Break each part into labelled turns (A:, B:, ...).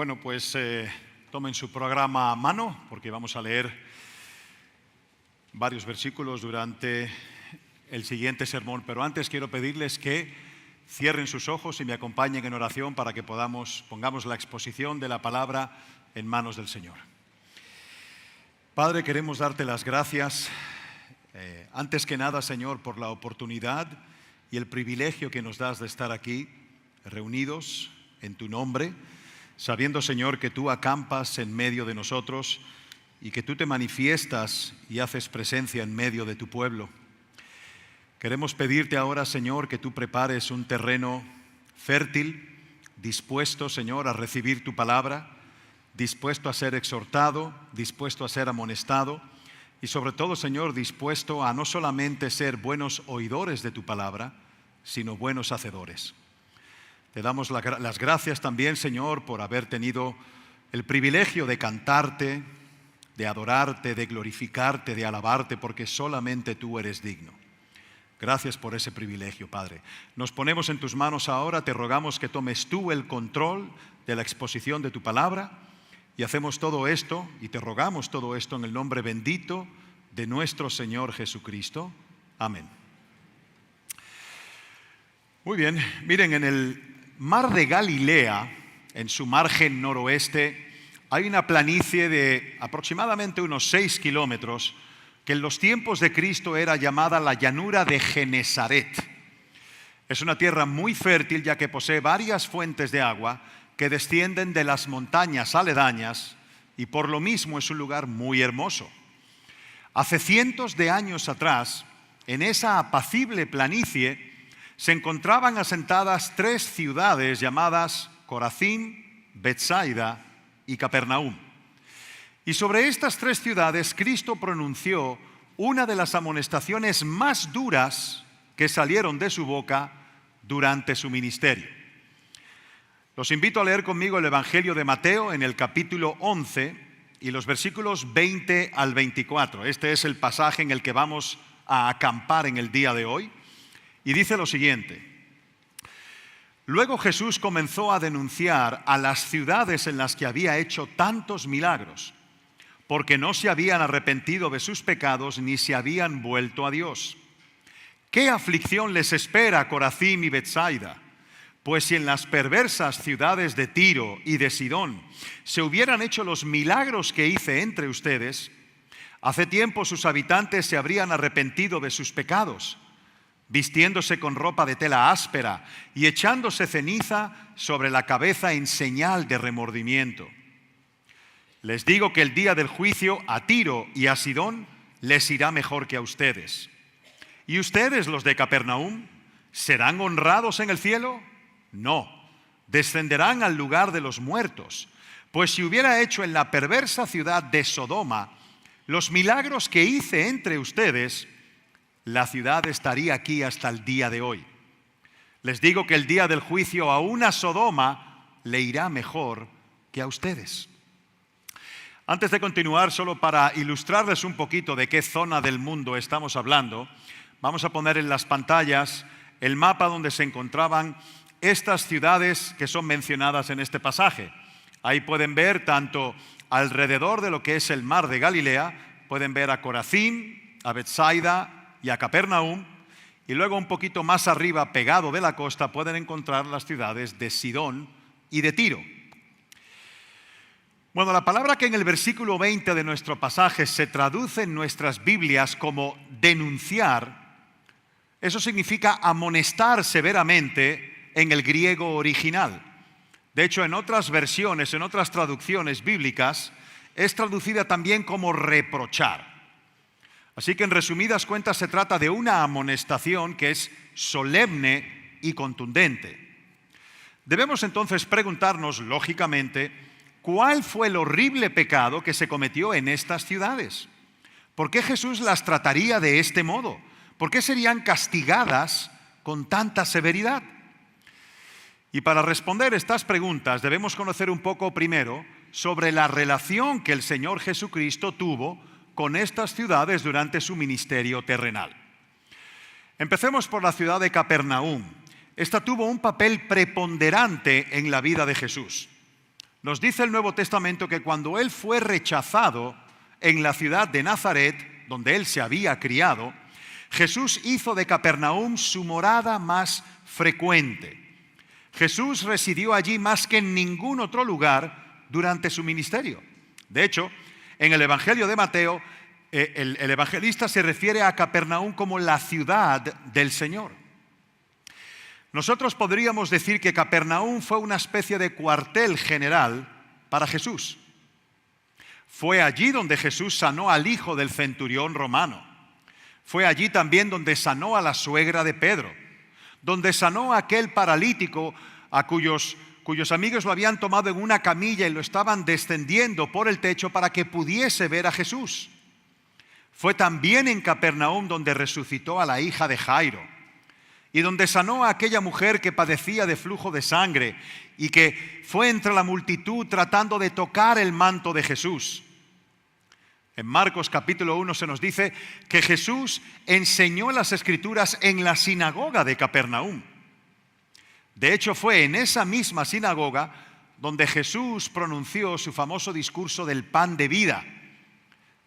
A: Bueno, pues tomen su programa a mano porque vamos a leer varios versículos durante el siguiente sermón. Pero antes quiero pedirles que cierren sus ojos y me acompañen en oración para que pongamos la exposición de la palabra en manos del Señor. Padre, queremos darte las gracias, antes que nada, Señor, por la oportunidad y el privilegio que nos das de estar aquí, reunidos en tu nombre, sabiendo, Señor, que tú acampas en medio de nosotros y que tú te manifiestas y haces presencia en medio de tu pueblo. Queremos pedirte ahora, Señor, que tú prepares un terreno fértil, dispuesto, Señor, a recibir tu palabra, dispuesto a ser exhortado, dispuesto a ser amonestado y sobre todo, Señor, dispuesto a no solamente ser buenos oidores de tu palabra, sino buenos hacedores. Te damos las gracias también, Señor, por haber tenido el privilegio de cantarte, de adorarte, de glorificarte, de alabarte, porque solamente tú eres digno. Gracias por ese privilegio, Padre. Nos ponemos en tus manos ahora, te rogamos que tomes tú el control de la exposición de tu palabra y hacemos todo esto y te rogamos todo esto en el nombre bendito de nuestro Señor Jesucristo. Amén. Muy bien, miren, en el Mar de Galilea, en su margen noroeste, hay una planicie de aproximadamente unos 6 kilómetros que en los tiempos de Cristo era llamada la llanura de Genesaret. Es una tierra muy fértil ya que posee varias fuentes de agua que descienden de las montañas aledañas y por lo mismo es un lugar muy hermoso. Hace cientos de años atrás, en esa apacible planicie, se encontraban asentadas 3 ciudades llamadas Corazín, Betsaida y Capernaum. Y sobre estas 3 ciudades Cristo pronunció una de las amonestaciones más duras que salieron de su boca durante su ministerio. Los invito a leer conmigo el Evangelio de Mateo en el capítulo 11 y los versículos 20 al 24. Este es el pasaje en el que vamos a acampar en el día de hoy. Y dice lo siguiente: Luego Jesús comenzó a denunciar a las ciudades en las que había hecho tantos milagros, porque no se habían arrepentido de sus pecados ni se habían vuelto a Dios. ¿Qué aflicción les espera a Corazín y Betsaida? Pues si en las perversas ciudades de Tiro y de Sidón se hubieran hecho los milagros que hice entre ustedes, hace tiempo sus habitantes se habrían arrepentido de sus pecados, vistiéndose con ropa de tela áspera y echándose ceniza sobre la cabeza en señal de remordimiento. Les digo que el día del juicio a Tiro y a Sidón les irá mejor que a ustedes. ¿Y ustedes, los de Capernaum, serán honrados en el cielo? No, descenderán al lugar de los muertos. Pues si hubiera hecho en la perversa ciudad de Sodoma los milagros que hice entre ustedes, la ciudad estaría aquí hasta el día de hoy. Les digo que el día del juicio a una Sodoma le irá mejor que a ustedes. Antes de continuar, solo para ilustrarles un poquito de qué zona del mundo estamos hablando, vamos a poner en las pantallas el mapa donde se encontraban estas ciudades que son mencionadas en este pasaje. Ahí pueden ver tanto alrededor de lo que es el mar de Galilea, pueden ver a Corazín, a Betsaida y a Capernaum, y luego un poquito más arriba, pegado de la costa, pueden encontrar las ciudades de Sidón y de Tiro. Bueno, la palabra que en el versículo 20 de nuestro pasaje se traduce en nuestras Biblias como denunciar, eso significa amonestar severamente en el griego original. De hecho, en otras versiones, en otras traducciones bíblicas, es traducida también como reprochar. Así que en resumidas cuentas se trata de una amonestación que es solemne y contundente. Debemos entonces preguntarnos, lógicamente, ¿cuál fue el horrible pecado que se cometió en estas ciudades? ¿Por qué Jesús las trataría de este modo? ¿Por qué serían castigadas con tanta severidad? Y para responder estas preguntas debemos conocer un poco primero sobre la relación que el Señor Jesucristo tuvo con estas ciudades durante su ministerio terrenal. Empecemos por la ciudad de Capernaum. Esta tuvo un papel preponderante en la vida de Jesús. Nos dice el Nuevo Testamento que cuando él fue rechazado en la ciudad de Nazaret, donde él se había criado, Jesús hizo de Capernaum su morada más frecuente. Jesús residió allí más que en ningún otro lugar durante su ministerio. De hecho, en el Evangelio de Mateo, el evangelista se refiere a Capernaum como la ciudad del Señor. Nosotros podríamos decir que Capernaum fue una especie de cuartel general para Jesús. Fue allí donde Jesús sanó al hijo del centurión romano. Fue allí también donde sanó a la suegra de Pedro, donde sanó a aquel paralítico a cuyos amigos lo habían tomado en una camilla y lo estaban descendiendo por el techo para que pudiese ver a Jesús. Fue también en Capernaum donde resucitó a la hija de Jairo y donde sanó a aquella mujer que padecía de flujo de sangre y que fue entre la multitud tratando de tocar el manto de Jesús. En Marcos capítulo 1 se nos dice que Jesús enseñó las Escrituras en la sinagoga de Capernaum. De hecho, fue en esa misma sinagoga donde Jesús pronunció su famoso discurso del pan de vida.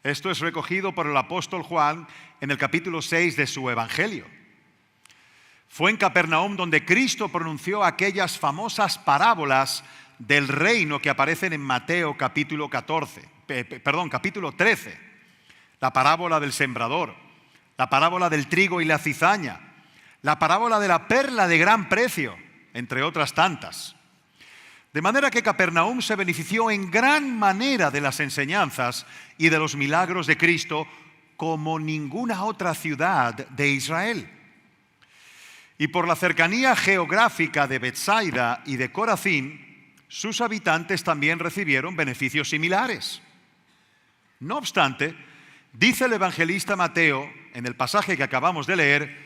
A: Esto es recogido por el apóstol Juan en el capítulo 6 de su Evangelio. Fue en Capernaum donde Cristo pronunció aquellas famosas parábolas del reino que aparecen en Mateo capítulo 13. La parábola del sembrador, la parábola del trigo y la cizaña, la parábola de la perla de gran precio, entre otras tantas. De manera que Capernaum se benefició en gran manera de las enseñanzas y de los milagros de Cristo como ninguna otra ciudad de Israel. Y por la cercanía geográfica de Betsaida y de Corazín, sus habitantes también recibieron beneficios similares. No obstante, dice el evangelista Mateo, en el pasaje que acabamos de leer,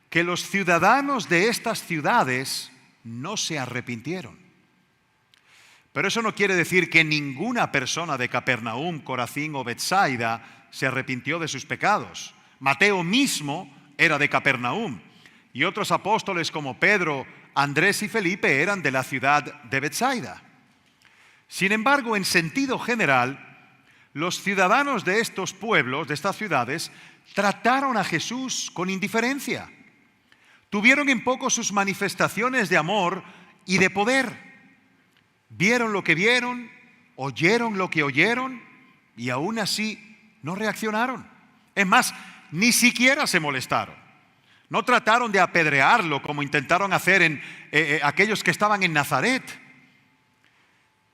A: que los ciudadanos de estas ciudades no se arrepintieron. Pero eso no quiere decir que ninguna persona de Capernaum, Corazín o Betsaida se arrepintió de sus pecados. Mateo mismo era de Capernaum y otros apóstoles como Pedro, Andrés y Felipe eran de la ciudad de Betsaida. Sin embargo, en sentido general, los ciudadanos de estos pueblos, de estas ciudades, trataron a Jesús con indiferencia. Tuvieron en poco sus manifestaciones de amor y de poder. Vieron lo que vieron, oyeron lo que oyeron y aún así no reaccionaron. Es más, ni siquiera se molestaron. No trataron de apedrearlo como intentaron hacer aquellos que estaban en Nazaret.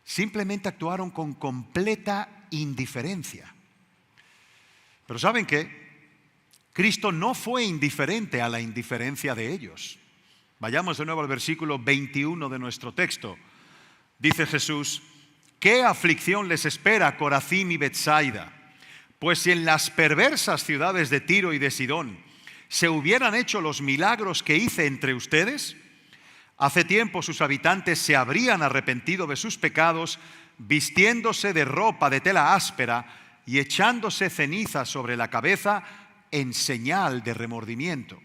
A: Simplemente actuaron con completa indiferencia. Pero ¿saben qué? Cristo no fue indiferente a la indiferencia de ellos. Vayamos de nuevo al versículo 21 de nuestro texto. Dice Jesús: ¿qué aflicción les espera Corazín y Betsaida? Pues si en las perversas ciudades de Tiro y de Sidón se hubieran hecho los milagros que hice entre ustedes, hace tiempo sus habitantes se habrían arrepentido de sus pecados, vistiéndose de ropa de tela áspera y echándose ceniza sobre la cabeza en señal de remordimiento.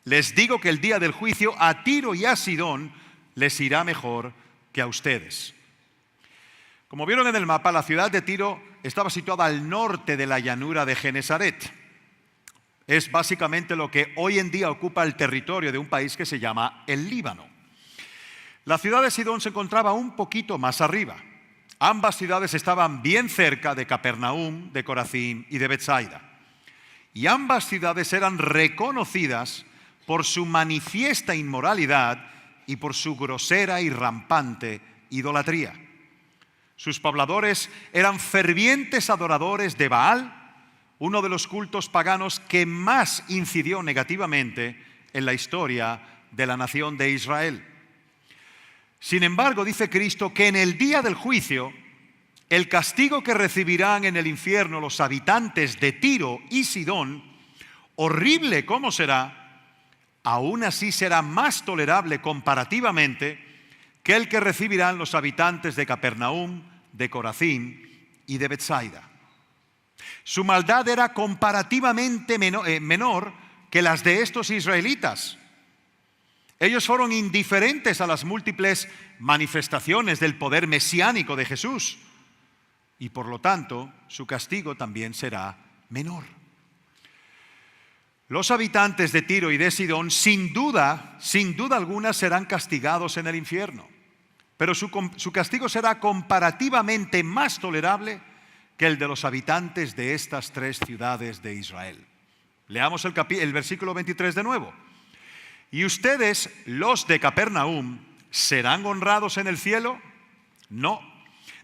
A: Les digo que el día del juicio a Tiro y a Sidón les irá mejor que a ustedes. Como vieron en el mapa, la ciudad de Tiro estaba situada al norte de la llanura de Genesaret. Es básicamente lo que hoy en día ocupa el territorio de un país que se llama el Líbano. La ciudad de Sidón se encontraba un poquito más arriba. Ambas ciudades estaban bien cerca de Capernaum, de Corazín y de Betsaida. Y ambas ciudades eran reconocidas por su manifiesta inmoralidad y por su grosera y rampante idolatría. Sus pobladores eran fervientes adoradores de Baal, uno de los cultos paganos que más incidió negativamente en la historia de la nación de Israel. Sin embargo, dice Cristo que en el día del juicio, el castigo que recibirán en el infierno los habitantes de Tiro y Sidón, horrible como será, aún así será más tolerable comparativamente que el que recibirán los habitantes de Capernaum, de Corazín y de Betsaida. Su maldad era comparativamente menor que las de estos israelitas. Ellos fueron indiferentes a las múltiples manifestaciones del poder mesiánico de Jesús y por lo tanto su castigo también será menor. Los habitantes de Tiro y de Sidón sin duda alguna serán castigados en el infierno, pero su castigo será comparativamente más tolerable que el de los habitantes de estas 3 ciudades de Israel. Leamos el versículo 23 de nuevo. ¿Y ustedes, los de Capernaum, serán honrados en el cielo? No,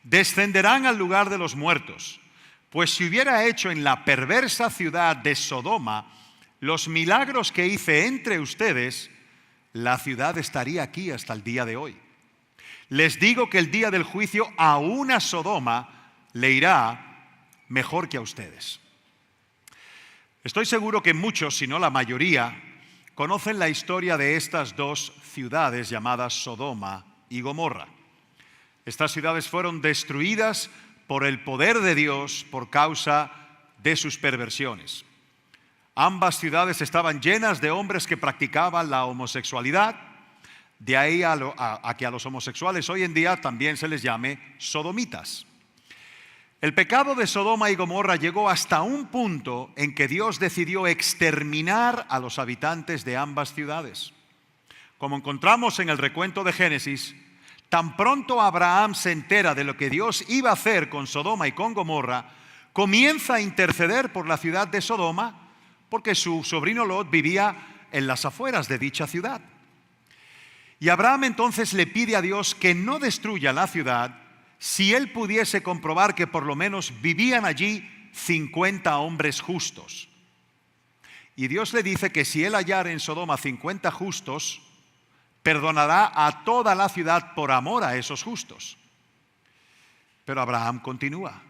A: descenderán al lugar de los muertos. Pues si hubiera hecho en la perversa ciudad de Sodoma los milagros que hice entre ustedes, la ciudad estaría aquí hasta el día de hoy. Les digo que el día del juicio aún a Sodoma le irá mejor que a ustedes. Estoy seguro que muchos, si no la mayoría, conocen la historia de estas 2 ciudades llamadas Sodoma y Gomorra. Estas ciudades fueron destruidas por el poder de Dios por causa de sus perversiones. Ambas ciudades estaban llenas de hombres que practicaban la homosexualidad, de ahí a que a los homosexuales hoy en día también se les llame sodomitas. El pecado de Sodoma y Gomorra llegó hasta un punto en que Dios decidió exterminar a los habitantes de ambas ciudades. Como encontramos en el recuento de Génesis, tan pronto Abraham se entera de lo que Dios iba a hacer con Sodoma y con Gomorra, comienza a interceder por la ciudad de Sodoma, porque su sobrino Lot vivía en las afueras de dicha ciudad. Y Abraham entonces le pide a Dios que no destruya la ciudad si él pudiese comprobar que por lo menos vivían allí 50 hombres justos. Y Dios le dice que si él hallara en Sodoma 50 justos, perdonará a toda la ciudad por amor a esos justos. Pero Abraham continúa.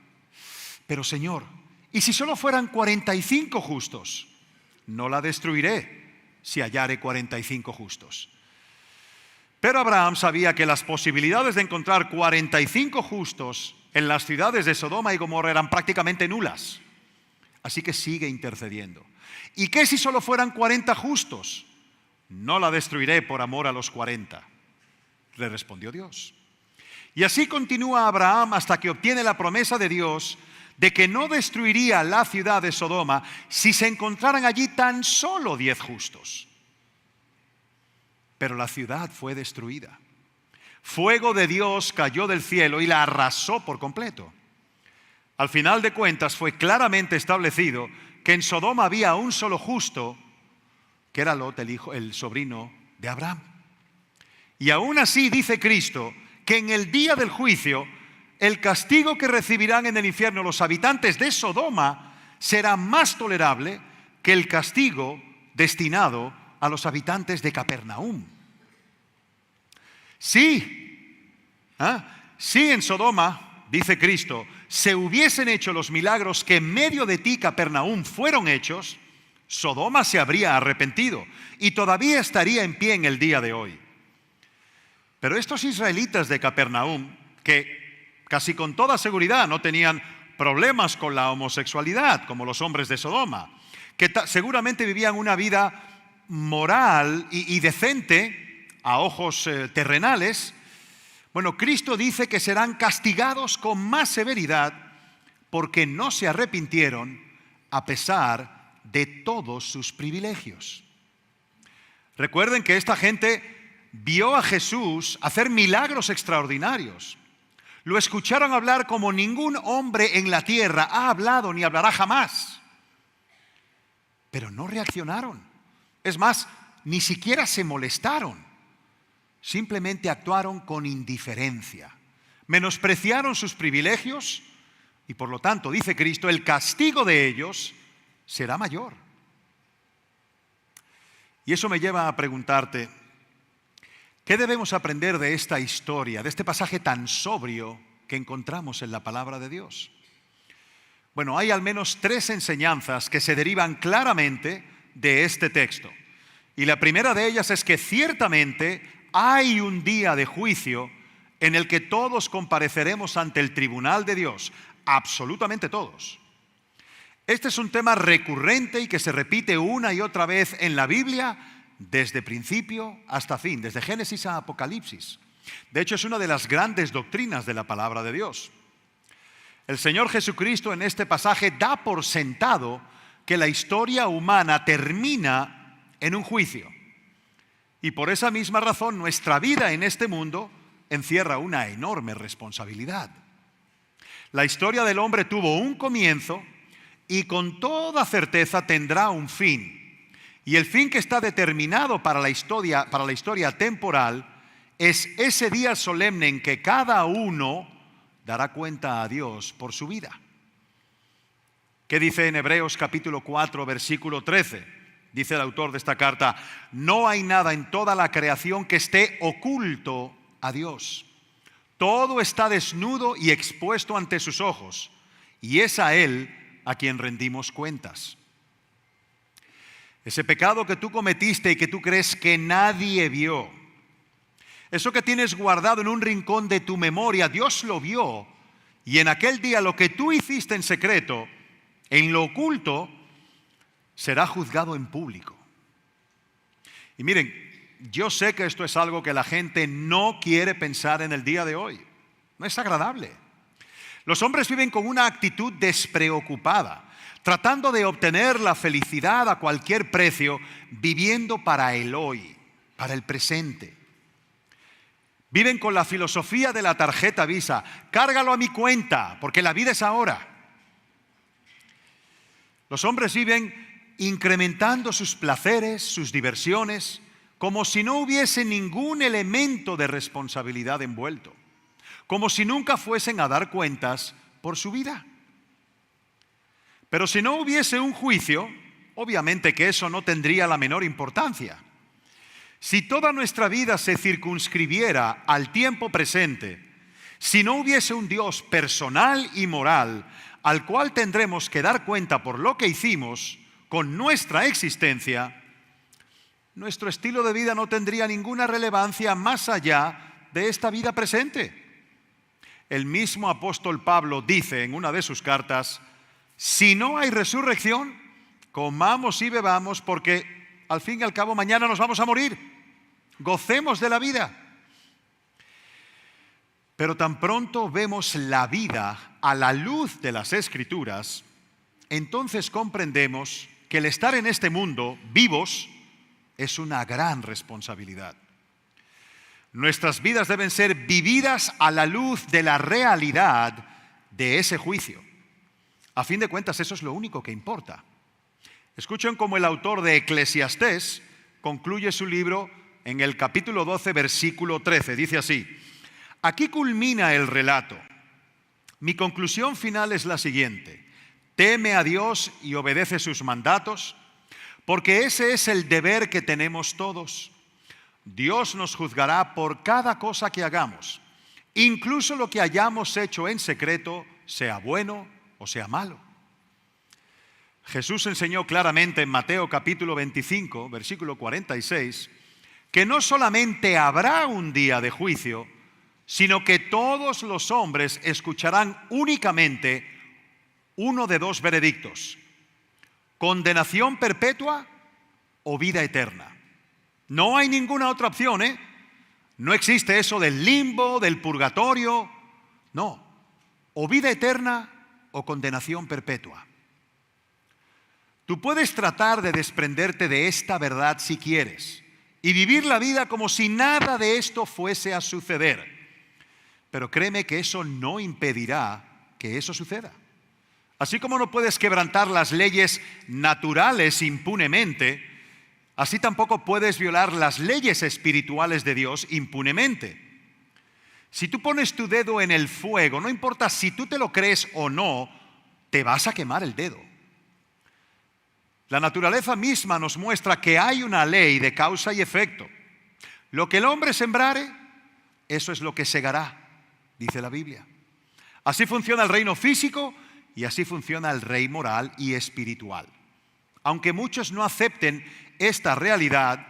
A: Pero Señor, ¿y si solo fueran 45 justos? No la destruiré si hallare 45 justos. Pero Abraham sabía que las posibilidades de encontrar 45 justos en las ciudades de Sodoma y Gomorra eran prácticamente nulas. Así que sigue intercediendo. ¿Y qué si solo fueran 40 justos? No la destruiré por amor a los 40, le respondió Dios. Y así continúa Abraham hasta que obtiene la promesa de Dios de que no destruiría la ciudad de Sodoma si se encontraran allí tan solo 10 justos. Pero la ciudad fue destruida. Fuego de Dios cayó del cielo y la arrasó por completo. Al final de cuentas fue claramente establecido que en Sodoma había un solo justo, que era Lot, el sobrino de Abraham. Y aún así dice Cristo que en el día del juicio el castigo que recibirán en el infierno los habitantes de Sodoma será más tolerable que el castigo destinado a los habitantes de Capernaum. Sí, si en Sodoma, dice Cristo, se hubiesen hecho los milagros que en medio de ti, Capernaum, fueron hechos, Sodoma se habría arrepentido y todavía estaría en pie en el día de hoy. Pero estos israelitas de Capernaum, que casi con toda seguridad no tenían problemas con la homosexualidad como los hombres de Sodoma, que seguramente vivían una vida moral y decente a ojos terrenales, bueno, Cristo dice que serán castigados con más severidad porque no se arrepintieron a pesar de todos sus privilegios. Recuerden que esta gente vio a Jesús hacer milagros extraordinarios. Lo escucharon hablar como ningún hombre en la tierra ha hablado ni hablará jamás. Pero no reaccionaron. Es más, ni siquiera se molestaron. Simplemente actuaron con indiferencia. Menospreciaron sus privilegios y por lo tanto, dice Cristo, el castigo de ellos será mayor. Y eso me lleva a preguntarte, ¿qué debemos aprender de esta historia, de este pasaje tan sobrio que encontramos en la palabra de Dios? Bueno, hay al menos 3 enseñanzas que se derivan claramente de este texto. Y la primera de ellas es que ciertamente hay un día de juicio en el que todos compareceremos ante el tribunal de Dios, absolutamente todos. Este es un tema recurrente y que se repite una y otra vez en la Biblia desde principio hasta fin, desde Génesis a Apocalipsis. De hecho, es una de las grandes doctrinas de la palabra de Dios. El Señor Jesucristo en este pasaje da por sentado que la historia humana termina en un juicio. Y por esa misma razón nuestra vida en este mundo encierra una enorme responsabilidad. La historia del hombre tuvo un comienzo y con toda certeza tendrá un fin. Y el fin que está determinado para la historia temporal es ese día solemne en que cada uno dará cuenta a Dios por su vida. ¿Qué dice en Hebreos capítulo 4, versículo 13? Dice el autor de esta carta: no hay nada en toda la creación que esté oculto a Dios. Todo está desnudo y expuesto ante sus ojos, y es a Él a quien rendimos cuentas. Ese pecado que tú cometiste y que tú crees que nadie vio, eso que tienes guardado en un rincón de tu memoria, Dios lo vio, y en aquel día lo que tú hiciste en secreto, en lo oculto, será juzgado en público. Y miren, yo sé que esto es algo que la gente no quiere pensar en el día de hoy. No es agradable. Los hombres viven con una actitud despreocupada, tratando de obtener la felicidad a cualquier precio, viviendo para el hoy, para el presente. Viven con la filosofía de la tarjeta Visa: cárgalo a mi cuenta, porque la vida es ahora. Los hombres viven incrementando sus placeres, sus diversiones, como si no hubiese ningún elemento de responsabilidad envuelto, como si nunca fuesen a dar cuentas por su vida. Pero si no hubiese un juicio, obviamente que eso no tendría la menor importancia. Si toda nuestra vida se circunscribiera al tiempo presente, si no hubiese un Dios personal y moral al cual tendremos que dar cuenta por lo que hicimos con nuestra existencia, nuestro estilo de vida no tendría ninguna relevancia más allá de esta vida presente. El mismo apóstol Pablo dice en una de sus cartas: si no hay resurrección, comamos y bebamos, porque al fin y al cabo mañana nos vamos a morir. Gocemos de la vida. Pero tan pronto vemos la vida a la luz de las Escrituras, entonces comprendemos que el estar en este mundo vivos es una gran responsabilidad. Nuestras vidas deben ser vividas a la luz de la realidad de ese juicio. A fin de cuentas, eso es lo único que importa. Escuchen cómo el autor de Eclesiastés concluye su libro en el capítulo 12, versículo 13. Dice así: aquí culmina el relato. Mi conclusión final es la siguiente: teme a Dios y obedece sus mandatos, porque ese es el deber que tenemos todos. Dios nos juzgará por cada cosa que hagamos, incluso lo que hayamos hecho en secreto, sea bueno o sea malo. Jesús enseñó claramente en Mateo capítulo 25, versículo 46, que no solamente habrá un día de juicio, sino que todos los hombres escucharán únicamente uno de dos veredictos: condenación perpetua o vida eterna. No hay ninguna otra opción, ¿eh? No existe eso del limbo, del purgatorio. No, o vida eterna o condenación perpetua. Tú puedes tratar de desprenderte de esta verdad si quieres y vivir la vida como si nada de esto fuese a suceder. Pero créeme que eso no impedirá que eso suceda. Así como no puedes quebrantar las leyes naturales impunemente, así tampoco puedes violar las leyes espirituales de Dios impunemente. Si tú pones tu dedo en el fuego, no importa si tú te lo crees o no, te vas a quemar el dedo. La naturaleza misma nos muestra que hay una ley de causa y efecto. Lo que el hombre sembrare, eso es lo que segará, dice la Biblia. Así funciona el reino físico y así funciona el reino moral y espiritual. Aunque muchos no acepten esta realidad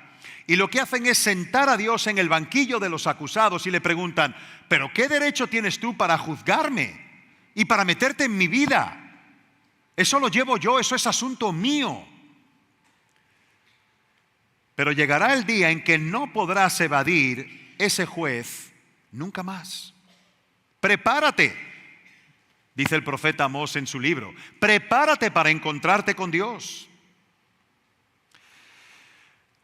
A: y lo que hacen es sentar a Dios en el banquillo de los acusados y le preguntan: ¿pero qué derecho tienes tú para juzgarme y para meterte en mi vida? Eso lo llevo yo, eso es asunto mío. Pero llegará el día en que no podrás evadir ese juez nunca más. Prepárate, dice el profeta Amós en su libro. Prepárate para encontrarte con Dios.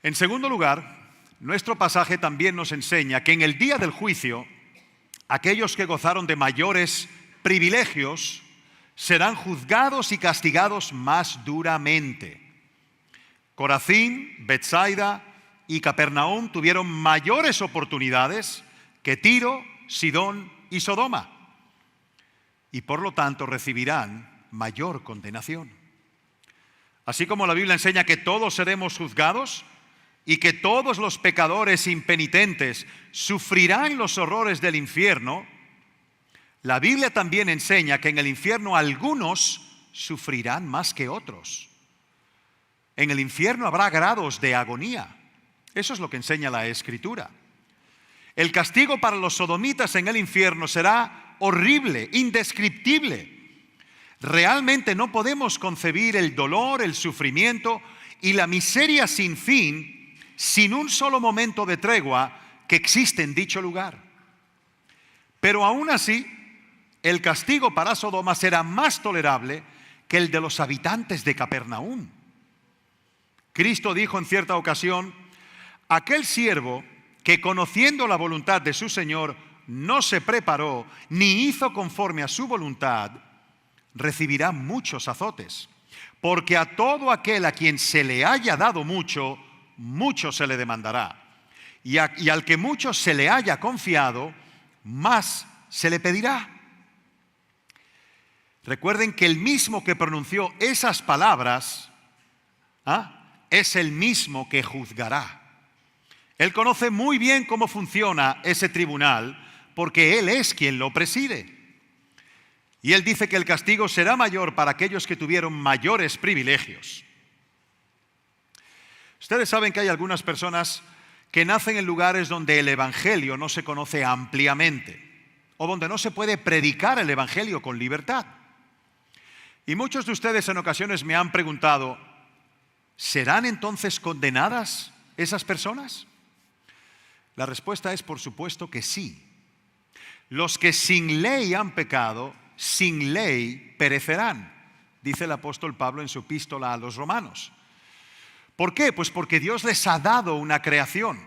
A: En segundo lugar, nuestro pasaje también nos enseña que en el día del juicio, aquellos que gozaron de mayores privilegios serán juzgados y castigados más duramente. Corazín, Betsaida y Capernaum tuvieron mayores oportunidades que Tiro, Sidón y Sodoma, y por lo tanto recibirán mayor condenación. Así como la Biblia enseña que todos seremos juzgados y que todos los pecadores impenitentes sufrirán los horrores del infierno, la Biblia también enseña que en el infierno algunos sufrirán más que otros. En el infierno habrá grados de agonía. Eso es lo que enseña la Escritura. El castigo para los sodomitas en el infierno será horrible, indescriptible. Realmente no podemos concebir el dolor, el sufrimiento y la miseria sin fin, sin un solo momento de tregua que existe en dicho lugar. Pero aún así, el castigo para Sodoma será más tolerable que el de los habitantes de Capernaum. Cristo dijo en cierta ocasión: aquel siervo que conociendo la voluntad de su Señor no se preparó ni hizo conforme a su voluntad, recibirá muchos azotes. Porque a todo aquel a quien se le haya dado mucho, mucho se le demandará. Y al que mucho se le haya confiado, más se le pedirá. Recuerden que el mismo que pronunció esas palabras es el mismo que juzgará. Él conoce muy bien cómo funciona ese tribunal porque Él es quien lo preside. Y Él dice que el castigo será mayor para aquellos que tuvieron mayores privilegios. Ustedes saben que hay algunas personas que nacen en lugares donde el Evangelio no se conoce ampliamente o donde no se puede predicar el Evangelio con libertad. Y muchos de ustedes en ocasiones me han preguntado: ¿serán entonces condenadas esas personas? La respuesta es por supuesto que sí. Los que sin ley han pecado, sin ley perecerán, dice el apóstol Pablo en su epístola a los Romanos. ¿Por qué? Pues porque Dios les ha dado una creación.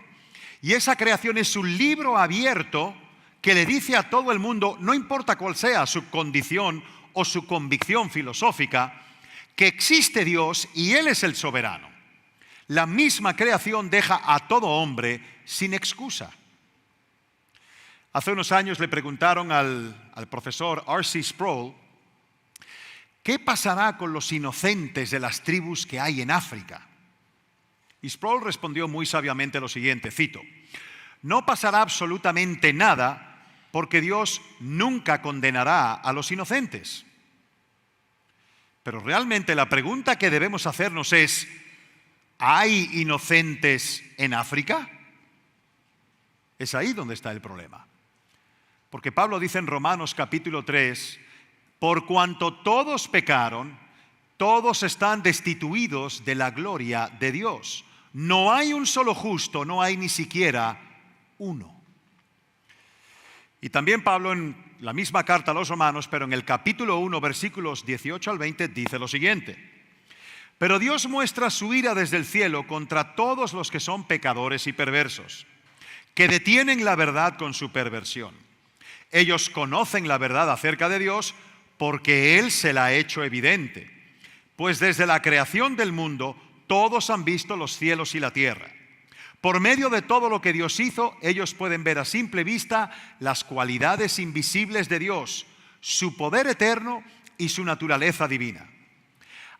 A: Y esa creación es un libro abierto que le dice a todo el mundo, no importa cuál sea su condición o su convicción filosófica, que existe Dios y Él es el soberano. La misma creación deja a todo hombre sin excusa. Hace unos años le preguntaron al profesor R.C. Sproul, ¿qué pasará con los inocentes de las tribus que hay en África? Y Sproul respondió muy sabiamente lo siguiente, cito: no pasará absolutamente nada porque Dios nunca condenará a los inocentes. Pero realmente la pregunta que debemos hacernos es: ¿hay inocentes en África? Es ahí donde está el problema. Porque Pablo dice en Romanos capítulo 3, por cuanto todos pecaron, todos están destituidos de la gloria de Dios. No hay un solo justo, no hay ni siquiera uno. Y también Pablo en la misma carta a los Romanos, pero en el capítulo 1, versículos 18 al 20, dice lo siguiente: pero Dios muestra su ira desde el cielo contra todos los que son pecadores y perversos, que detienen la verdad con su perversión. Ellos conocen la verdad acerca de Dios porque Él se la ha hecho evidente. Pues desde la creación del mundo todos han visto los cielos y la tierra. Por medio de todo lo que Dios hizo, ellos pueden ver a simple vista las cualidades invisibles de Dios, su poder eterno y su naturaleza divina.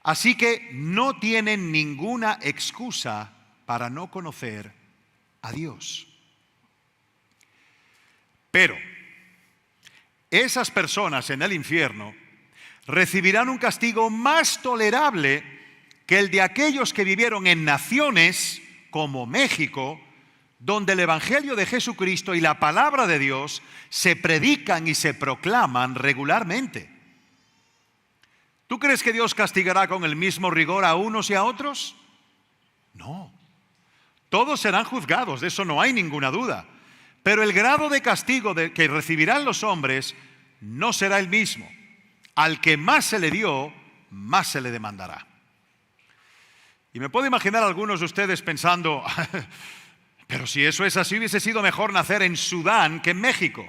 A: Así que no tienen ninguna excusa para no conocer a Dios. Pero esas personas en el infierno recibirán un castigo más tolerable que el de aquellos que vivieron en naciones como México, donde el Evangelio de Jesucristo y la palabra de Dios se predican y se proclaman regularmente. ¿Tú crees que Dios castigará con el mismo rigor a unos y a otros? No. Todos serán juzgados, de eso no hay ninguna duda. Pero el grado de castigo que recibirán los hombres no será el mismo. Al que más se le dio, más se le demandará. Y me puedo imaginar a algunos de ustedes pensando, pero si eso es así, hubiese sido mejor nacer en Sudán que en México.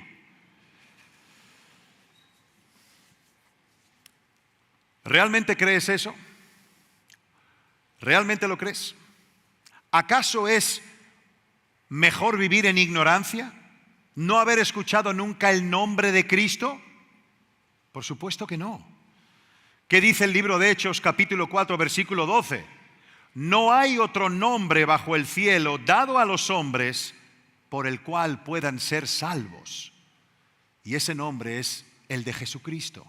A: ¿Realmente crees eso? ¿Realmente lo crees? ¿Acaso es mejor vivir en ignorancia? ¿No haber escuchado nunca el nombre de Cristo? Por supuesto que no. ¿Qué dice el libro de Hechos, capítulo 4, versículo 12? No hay otro nombre bajo el cielo dado a los hombres por el cual puedan ser salvos. Y ese nombre es el de Jesucristo.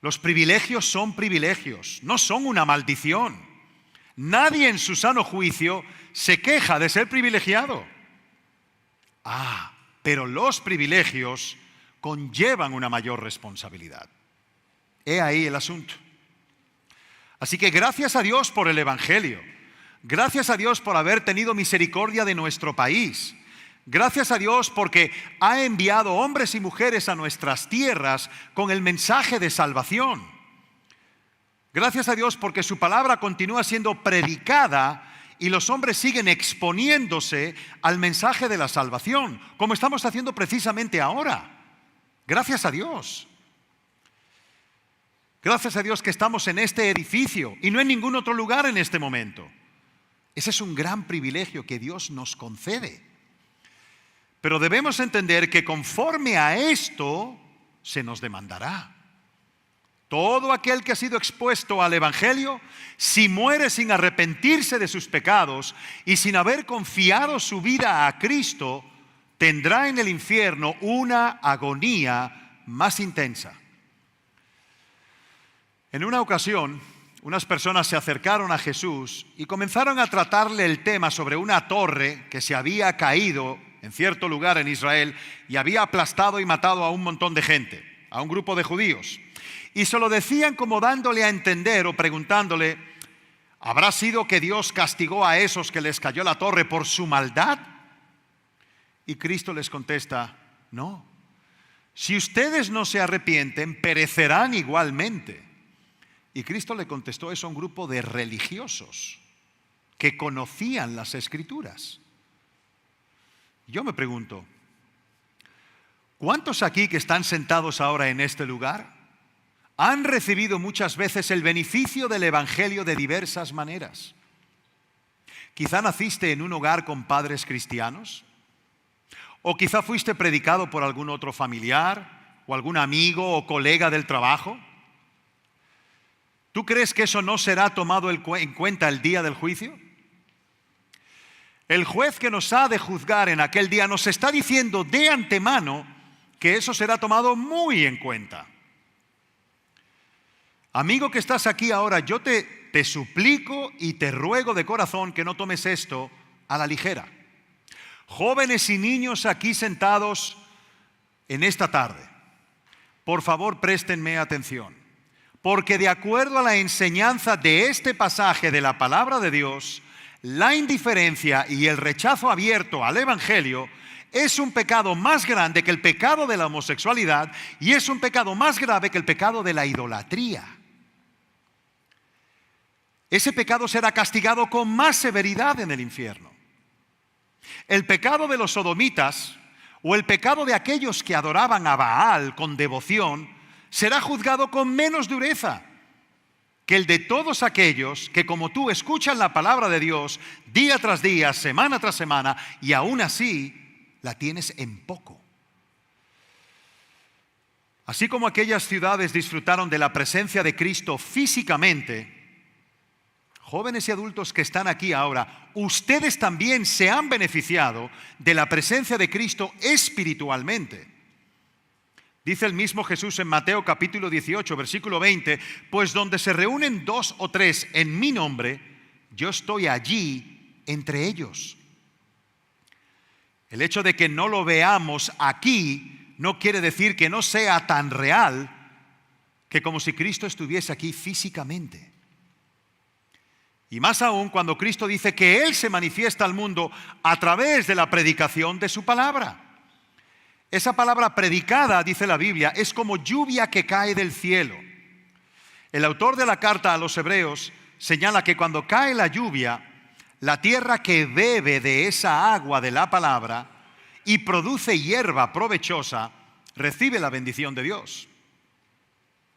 A: Los privilegios son privilegios, no son una maldición. Nadie en su sano juicio se queja de ser privilegiado. Pero los privilegios conllevan una mayor responsabilidad. He ahí el asunto. Así que gracias a Dios por el Evangelio. Gracias a Dios por haber tenido misericordia de nuestro país. Gracias a Dios porque ha enviado hombres y mujeres a nuestras tierras con el mensaje de salvación. Gracias a Dios porque su palabra continúa siendo predicada y los hombres siguen exponiéndose al mensaje de la salvación, como estamos haciendo precisamente ahora. Gracias a Dios. Gracias a Dios que estamos en este edificio y no en ningún otro lugar en este momento. Ese es un gran privilegio que Dios nos concede. Pero debemos entender que conforme a esto se nos demandará. Todo aquel que ha sido expuesto al Evangelio, si muere sin arrepentirse de sus pecados y sin haber confiado su vida a Cristo, tendrá en el infierno una agonía más intensa. En una ocasión, unas personas se acercaron a Jesús y comenzaron a tratarle el tema sobre una torre que se había caído en cierto lugar en Israel y había aplastado y matado a un montón de gente, a un grupo de judíos. Y se lo decían como dándole a entender o preguntándole, ¿habrá sido que Dios castigó a esos que les cayó la torre por su maldad? Y Cristo les contesta, no. Si ustedes no se arrepienten, perecerán igualmente. Y Cristo le contestó eso a un grupo de religiosos que conocían las Escrituras. Yo me pregunto, ¿cuántos aquí que están sentados ahora en este lugar han recibido muchas veces el beneficio del Evangelio de diversas maneras? Quizá naciste en un hogar con padres cristianos, o quizá fuiste predicado por algún otro familiar, o algún amigo o colega del trabajo. ¿Tú crees que eso no será tomado en cuenta el día del juicio? El juez que nos ha de juzgar en aquel día nos está diciendo de antemano que eso será tomado muy en cuenta. Amigo que estás aquí ahora, yo te suplico y te ruego de corazón que no tomes esto a la ligera. Jóvenes y niños aquí sentados en esta tarde, por favor préstenme atención, porque de acuerdo a la enseñanza de este pasaje de la palabra de Dios, la indiferencia y el rechazo abierto al Evangelio es un pecado más grande que el pecado de la homosexualidad y es un pecado más grave que el pecado de la idolatría. Ese pecado será castigado con más severidad en el infierno. El pecado de los sodomitas o el pecado de aquellos que adoraban a Baal con devoción será juzgado con menos dureza que el de todos aquellos que como tú escuchan la palabra de Dios día tras día, semana tras semana y aún así la tienes en poco. Así como aquellas ciudades disfrutaron de la presencia de Cristo físicamente, jóvenes y adultos que están aquí ahora, ustedes también se han beneficiado de la presencia de Cristo espiritualmente. Dice el mismo Jesús en Mateo capítulo 18, versículo 20, pues donde se reúnen 2 o 3 en mi nombre, yo estoy allí entre ellos. El hecho de que no lo veamos aquí no quiere decir que no sea tan real que como si Cristo estuviese aquí físicamente. Y más aún cuando Cristo dice que Él se manifiesta al mundo a través de la predicación de su palabra. Esa palabra predicada, dice la Biblia, es como lluvia que cae del cielo. El autor de la carta a los Hebreos señala que cuando cae la lluvia, la tierra que bebe de esa agua de la palabra y produce hierba provechosa, recibe la bendición de Dios.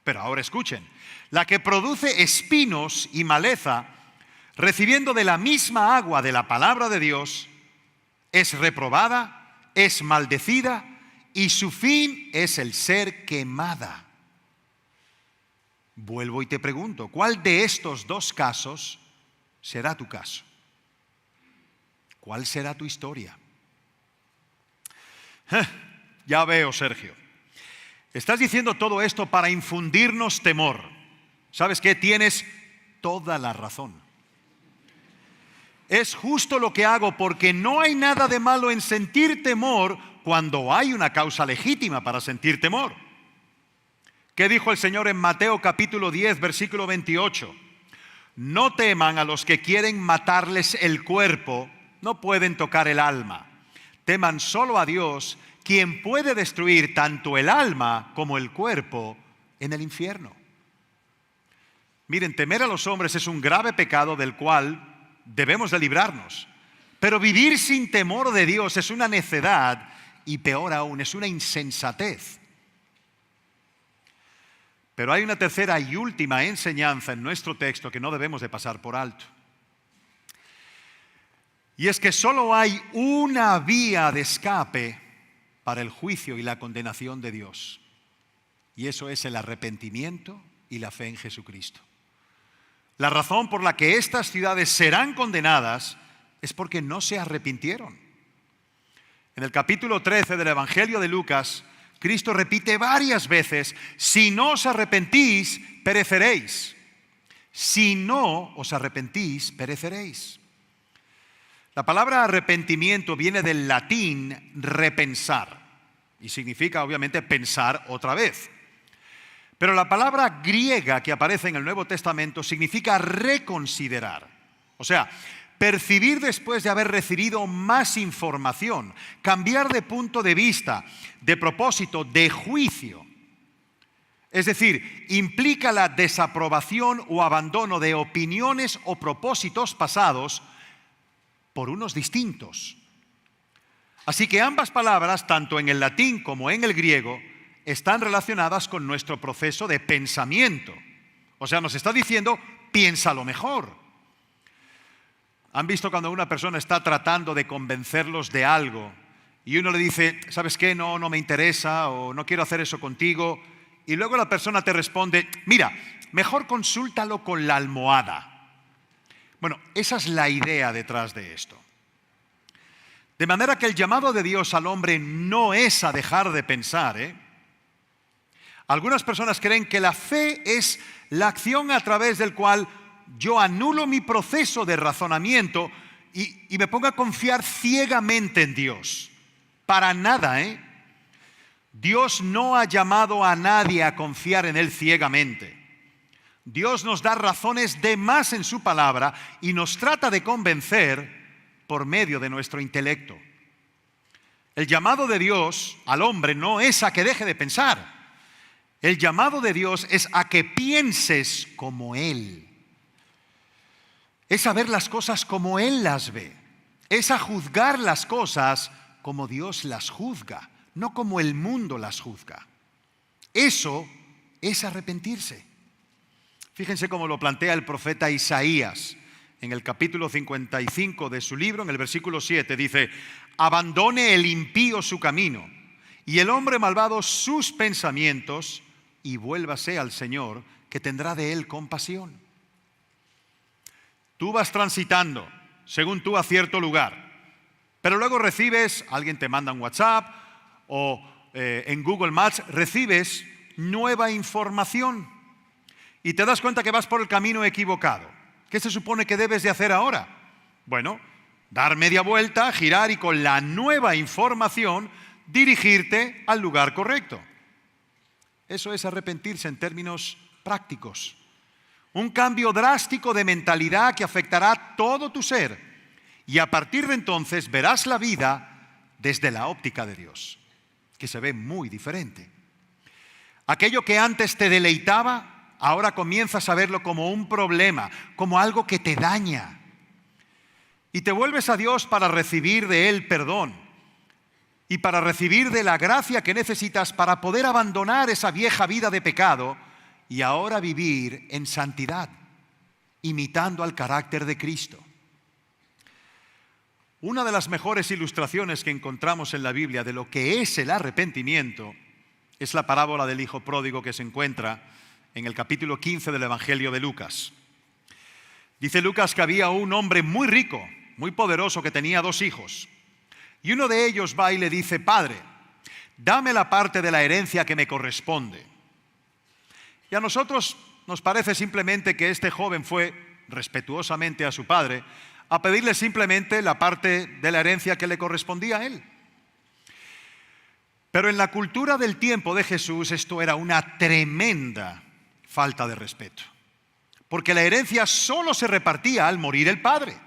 A: Pero ahora escuchen, la que produce espinos y maleza, recibiendo de la misma agua de la palabra de Dios, es reprobada, es maldecida y su fin es el ser quemada. Vuelvo y te pregunto, ¿cuál de estos dos casos será tu caso? ¿Cuál será tu historia? Ya veo, Sergio. Estás diciendo todo esto para infundirnos temor. ¿Sabes qué? Tienes toda la razón. Es justo lo que hago porque no hay nada de malo en sentir temor cuando hay una causa legítima para sentir temor. ¿Qué dijo el Señor en Mateo capítulo 10, versículo 28? No teman a los que quieren matarles el cuerpo, no pueden tocar el alma. Teman solo a Dios, quien puede destruir tanto el alma como el cuerpo en el infierno. Miren, temer a los hombres es un grave pecado del cual debemos de librarnos. Pero vivir sin temor de Dios es una necedad y peor aún, es una insensatez. Pero hay una tercera y última enseñanza en nuestro texto que no debemos de pasar por alto. Y es que solo hay una vía de escape para el juicio y la condenación de Dios. Y eso es el arrepentimiento y la fe en Jesucristo. La razón por la que estas ciudades serán condenadas es porque no se arrepintieron. En el capítulo 13 del Evangelio de Lucas, Cristo repite varias veces: si no os arrepentís, pereceréis. Si no os arrepentís, pereceréis. La palabra arrepentimiento viene del latín repensar y significa obviamente pensar otra vez. Pero la palabra griega que aparece en el Nuevo Testamento significa reconsiderar. O sea, percibir después de haber recibido más información, cambiar de punto de vista, de propósito, de juicio. Es decir, implica la desaprobación o abandono de opiniones o propósitos pasados por unos distintos. Así que ambas palabras, tanto en el latín como en el griego, están relacionadas con nuestro proceso de pensamiento. O sea, nos está diciendo, piénsalo mejor. ¿Han visto cuando una persona está tratando de convencerlos de algo y uno le dice, ¿sabes qué? No me interesa o no quiero hacer eso contigo? Y luego la persona te responde, mira, mejor consúltalo con la almohada. Bueno, esa es la idea detrás de esto. De manera que el llamado de Dios al hombre no es a dejar de pensar, Algunas personas creen que la fe es la acción a través del cual yo anulo mi proceso de razonamiento y me pongo a confiar ciegamente en Dios. Para nada, Dios no ha llamado a nadie a confiar en Él ciegamente. Dios nos da razones de más en su palabra y nos trata de convencer por medio de nuestro intelecto. El llamado de Dios al hombre no es a que deje de pensar. El llamado de Dios es a que pienses como Él. Es a ver las cosas como Él las ve. Es a juzgar las cosas como Dios las juzga, no como el mundo las juzga. Eso es arrepentirse. Fíjense cómo lo plantea el profeta Isaías en el capítulo 55 de su libro, en el versículo 7, dice: abandone el impío su camino y el hombre malvado sus pensamientos y vuélvase al Señor, que tendrá de él compasión. Tú vas transitando, según tú, a cierto lugar, pero luego recibes, alguien te manda un WhatsApp o en Google Maps recibes nueva información. Y te das cuenta que vas por el camino equivocado. ¿Qué se supone que debes de hacer ahora? Bueno, dar media vuelta, girar y con la nueva información dirigirte al lugar correcto. Eso es arrepentirse en términos prácticos. Un cambio drástico de mentalidad que afectará todo tu ser. Y a partir de entonces verás la vida desde la óptica de Dios, que se ve muy diferente. Aquello que antes te deleitaba, ahora comienzas a verlo como un problema, como algo que te daña. Y te vuelves a Dios para recibir de Él perdón y para recibir de la gracia que necesitas para poder abandonar esa vieja vida de pecado y ahora vivir en santidad, imitando al carácter de Cristo. Una de las mejores ilustraciones que encontramos en la Biblia de lo que es el arrepentimiento es la parábola del hijo pródigo que se encuentra en el capítulo 15 del Evangelio de Lucas. Dice Lucas que había un hombre muy rico, muy poderoso, que tenía 2 hijos. Y uno de ellos va y le dice: Padre, dame la parte de la herencia que me corresponde. Y a nosotros nos parece simplemente que este joven fue respetuosamente a su padre a pedirle simplemente la parte de la herencia que le correspondía a él. Pero en la cultura del tiempo de Jesús esto era una tremenda falta de respeto, porque la herencia solo se repartía al morir el padre.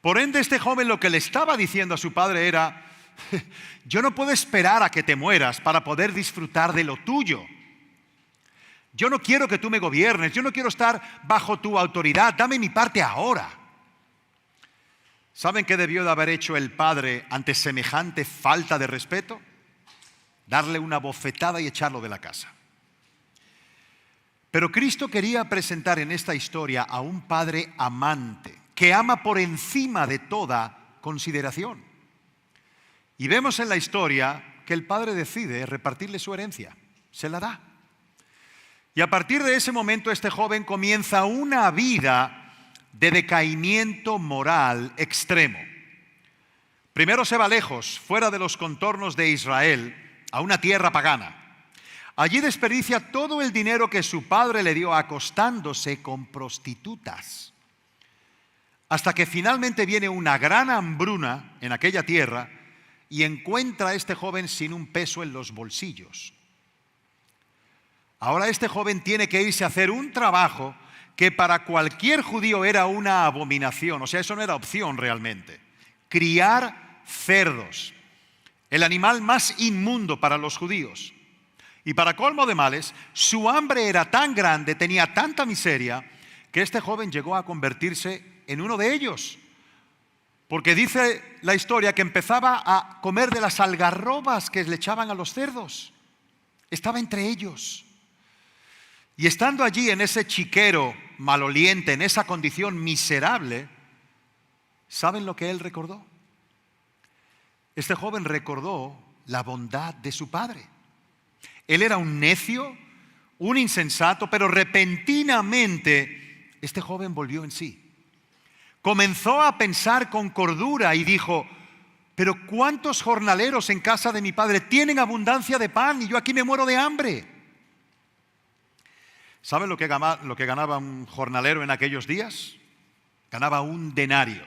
A: Por ende, este joven lo que le estaba diciendo a su padre era: yo no puedo esperar a que te mueras para poder disfrutar de lo tuyo. Yo no quiero que tú me gobiernes, yo no quiero estar bajo tu autoridad, dame mi parte ahora. ¿Saben qué debió de haber hecho el padre ante semejante falta de respeto? Darle una bofetada y echarlo de la casa. Pero Cristo quería presentar en esta historia a un padre amante, que ama por encima de toda consideración. Y vemos en la historia que el padre decide repartirle su herencia, se la da. Y a partir de ese momento este joven comienza una vida de decaimiento moral extremo. Primero se va lejos, fuera de los contornos de Israel, a una tierra pagana. Allí desperdicia todo el dinero que su padre le dio acostándose con prostitutas. Hasta que finalmente viene una gran hambruna en aquella tierra y encuentra a este joven sin un peso en los bolsillos. Ahora este joven tiene que irse a hacer un trabajo que para cualquier judío era una abominación. O sea, eso no era opción realmente. Criar cerdos, el animal más inmundo para los judíos. Y para colmo de males, su hambre era tan grande, tenía tanta miseria, que este joven llegó a convertirse en uno de ellos. Porque dice la historia que empezaba a comer de las algarrobas que le echaban a los cerdos. Estaba entre ellos. Y estando allí en ese chiquero maloliente, en esa condición miserable, ¿saben lo que él recordó? Este joven recordó la bondad de su padre. Él era un necio, un insensato, pero repentinamente este joven volvió en sí. Comenzó a pensar con cordura y dijo: pero ¿cuántos jornaleros en casa de mi padre tienen abundancia de pan y yo aquí me muero de hambre? ¿Saben lo que ganaba un jornalero en aquellos días? Ganaba un denario.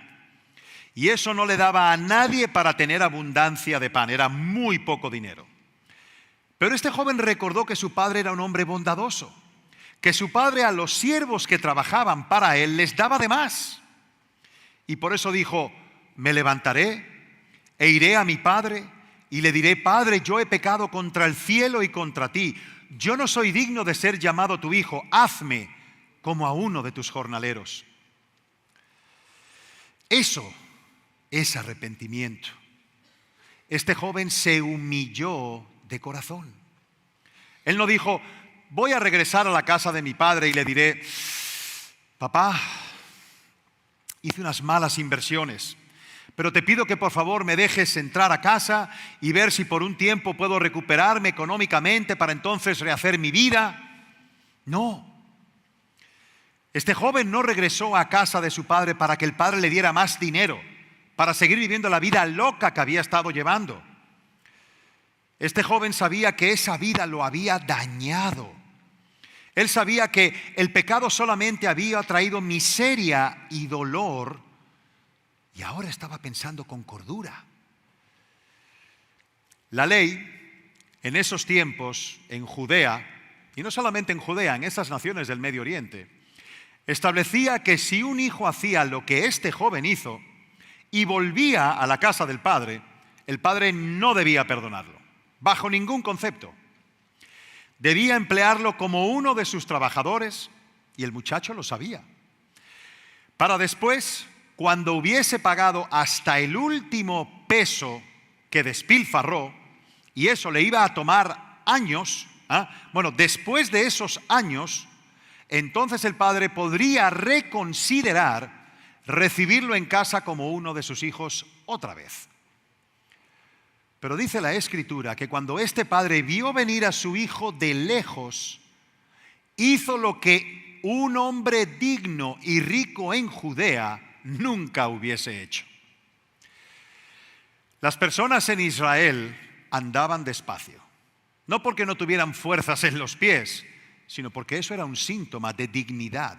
A: Y eso no le daba a nadie para tener abundancia de pan, era muy poco dinero. Pero este joven recordó que su padre era un hombre bondadoso, que su padre a los siervos que trabajaban para él les daba de más. Y por eso dijo: me levantaré e iré a mi padre y le diré: Padre, yo he pecado contra el cielo y contra ti. Yo no soy digno de ser llamado tu hijo, hazme como a uno de tus jornaleros. Eso es arrepentimiento. Este joven se humilló de corazón. Él no dijo: voy a regresar a la casa de mi padre y le diré: papá, hice unas malas inversiones, pero te pido que por favor me dejes entrar a casa y ver si por un tiempo puedo recuperarme económicamente para entonces rehacer mi vida. No. Este joven no regresó a casa de su padre para que el padre le diera más dinero, para seguir viviendo la vida loca que había estado llevando. Este joven sabía que esa vida lo había dañado. Él sabía que el pecado solamente había traído miseria y dolor. Y ahora estaba pensando con cordura. La ley en esos tiempos en Judea, y no solamente en Judea, en esas naciones del Medio Oriente, establecía que si un hijo hacía lo que este joven hizo y volvía a la casa del padre, el padre no debía perdonarlo, bajo ningún concepto. Debía emplearlo como uno de sus trabajadores, y el muchacho lo sabía. Para después, cuando hubiese pagado hasta el último peso que despilfarró, y eso le iba a tomar años, después de esos años, entonces el padre podría reconsiderar recibirlo en casa como uno de sus hijos otra vez. Pero dice la Escritura que cuando este padre vio venir a su hijo de lejos, hizo lo que un hombre digno y rico en Judea nunca hubiese hecho. Las personas en Israel andaban despacio, no porque no tuvieran fuerzas en los pies, sino porque eso era un síntoma de dignidad.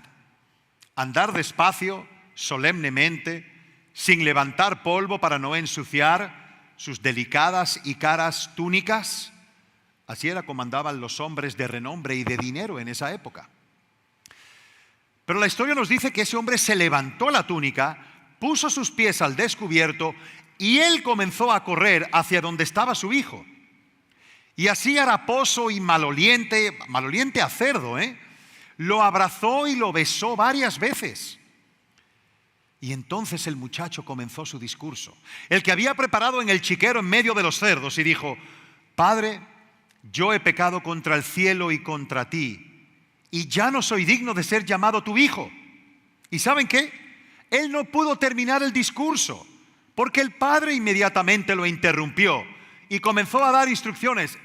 A: Andar despacio, solemnemente, sin levantar polvo para no ensuciar sus delicadas y caras túnicas, así era como andaban los hombres de renombre y de dinero en esa época. Pero la historia nos dice que ese hombre se levantó la túnica, puso sus pies al descubierto y él comenzó a correr hacia donde estaba su hijo. Y así haraposo y maloliente a cerdo, lo abrazó y lo besó varias veces. Y entonces el muchacho comenzó su discurso, el que había preparado en el chiquero en medio de los cerdos, y dijo: Padre, yo he pecado contra el cielo y contra ti, y ya no soy digno de ser llamado tu hijo. ¿Y saben qué? Él no pudo terminar el discurso, porque el padre inmediatamente lo interrumpió y comenzó a dar instrucciones.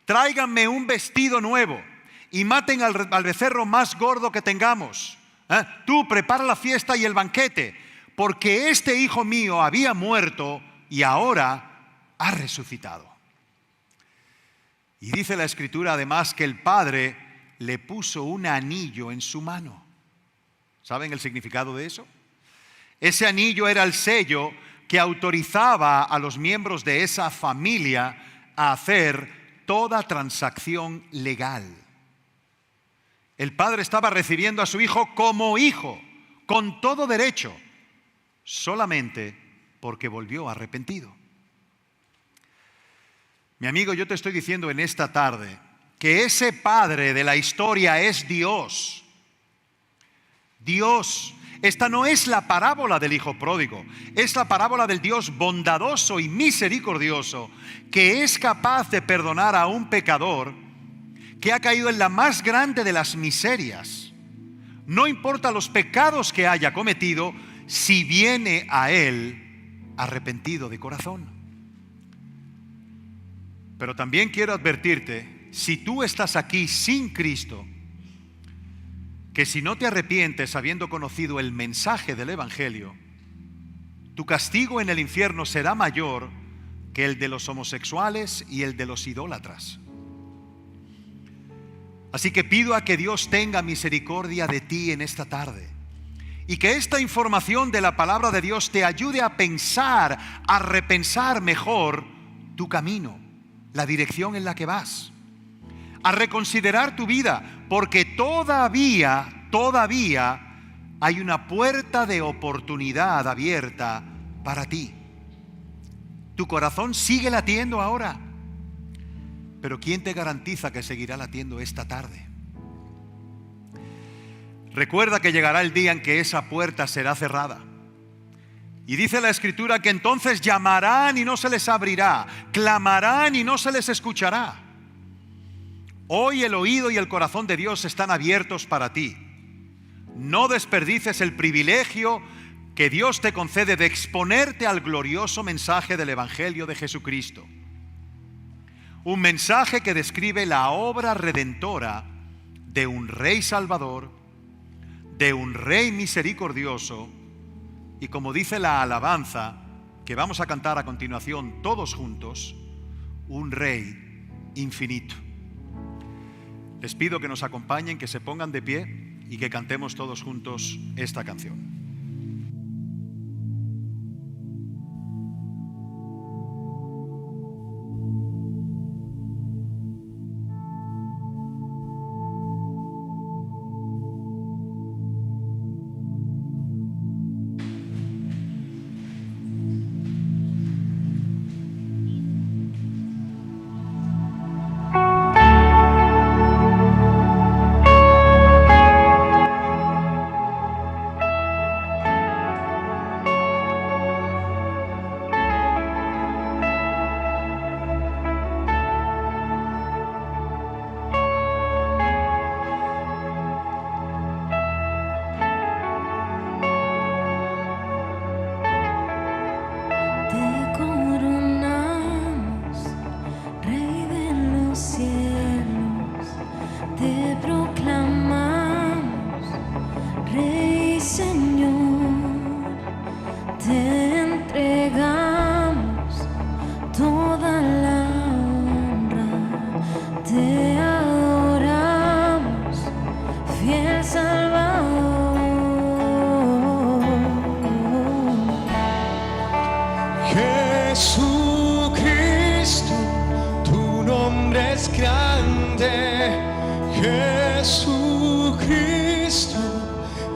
A: Tráiganme un vestido nuevo y maten al becerro más gordo que tengamos. Tú prepara la fiesta y el banquete, porque este hijo mío había muerto y ahora ha resucitado. Y dice la Escritura además que el padre le puso un anillo en su mano. ¿Saben el significado de eso? Ese anillo era el sello que autorizaba a los miembros de esa familia a hacer toda transacción legal. El padre estaba recibiendo a su hijo como hijo, con todo derecho, solamente porque volvió arrepentido. Mi amigo, yo te estoy diciendo en esta tarde que ese padre de la historia es Dios. Dios. Esta no es la parábola del hijo pródigo, es la parábola del Dios bondadoso y misericordioso que es capaz de perdonar a un pecador que ha caído en la más grande de las miserias. No importa los pecados que haya cometido, si viene a él arrepentido de corazón. Pero también quiero advertirte, si tú estás aquí sin Cristo, que si no te arrepientes habiendo conocido el mensaje del Evangelio, tu castigo en el infierno será mayor que el de los homosexuales y el de los idólatras. Así que pido a que Dios tenga misericordia de ti en esta tarde y que esta información de la palabra de Dios te ayude a pensar, a repensar mejor tu camino, la dirección en la que vas, a reconsiderar tu vida, porque todavía hay una puerta de oportunidad abierta para ti. Tu corazón sigue latiendo ahora, pero ¿quién te garantiza que seguirá latiendo esta tarde? Recuerda que llegará el día en que esa puerta será cerrada. Y dice la Escritura que entonces llamarán y no se les abrirá, clamarán y no se les escuchará. Hoy el oído y el corazón de Dios están abiertos para ti. No desperdices el privilegio que Dios te concede de exponerte al glorioso mensaje del Evangelio de Jesucristo. Un mensaje que describe la obra redentora de un Rey Salvador, de un Rey misericordioso y, como dice la alabanza que vamos a cantar a continuación todos juntos, un Rey infinito. Les pido que nos acompañen, que se pongan de pie y que cantemos todos juntos esta canción.
B: entregamos toda la honra, te adoramos, fiel Salvador.
C: Jesucristo, tu nombre es grande. Jesucristo,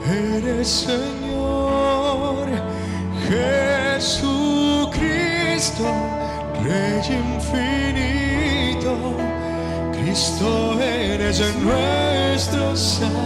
C: eres Señor. Jesucristo, Rey infinito. Cristo, eres nuestro Salvador.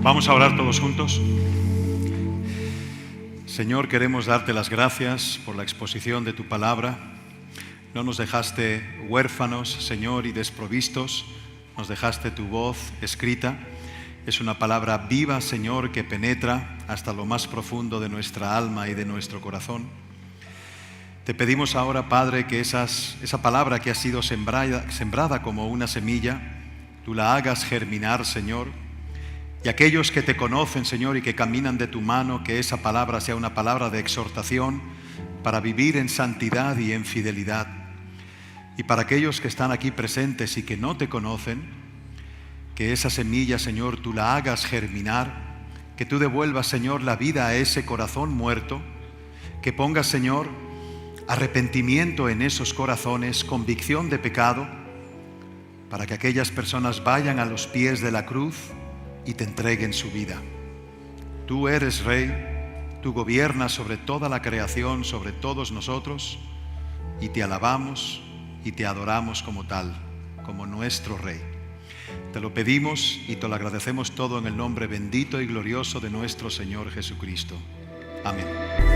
A: Vamos a orar todos juntos. Señor, queremos darte las gracias por la exposición de tu palabra. No nos dejaste huérfanos, Señor, y desprovistos. Nos dejaste tu voz escrita. Es una palabra viva, Señor, que penetra hasta lo más profundo de nuestra alma y de nuestro corazón. Te pedimos ahora, Padre, que esa palabra que ha sido sembrada como una semilla, tú la hagas germinar, Señor. Y aquellos que te conocen, Señor, y que caminan de tu mano, que esa palabra sea una palabra de exhortación para vivir en santidad y en fidelidad. Y para aquellos que están aquí presentes y que no te conocen, que esa semilla, Señor, tú la hagas germinar, que tú devuelvas, Señor, la vida a ese corazón muerto, que pongas, Señor, arrepentimiento en esos corazones, convicción de pecado, para que aquellas personas vayan a los pies de la cruz y te entreguen su vida. Tú eres Rey, tú gobiernas sobre toda la creación, sobre todos nosotros, y te alabamos y te adoramos como tal, como nuestro Rey. Te lo pedimos y te lo agradecemos todo en el nombre bendito y glorioso de nuestro Señor Jesucristo. Amén.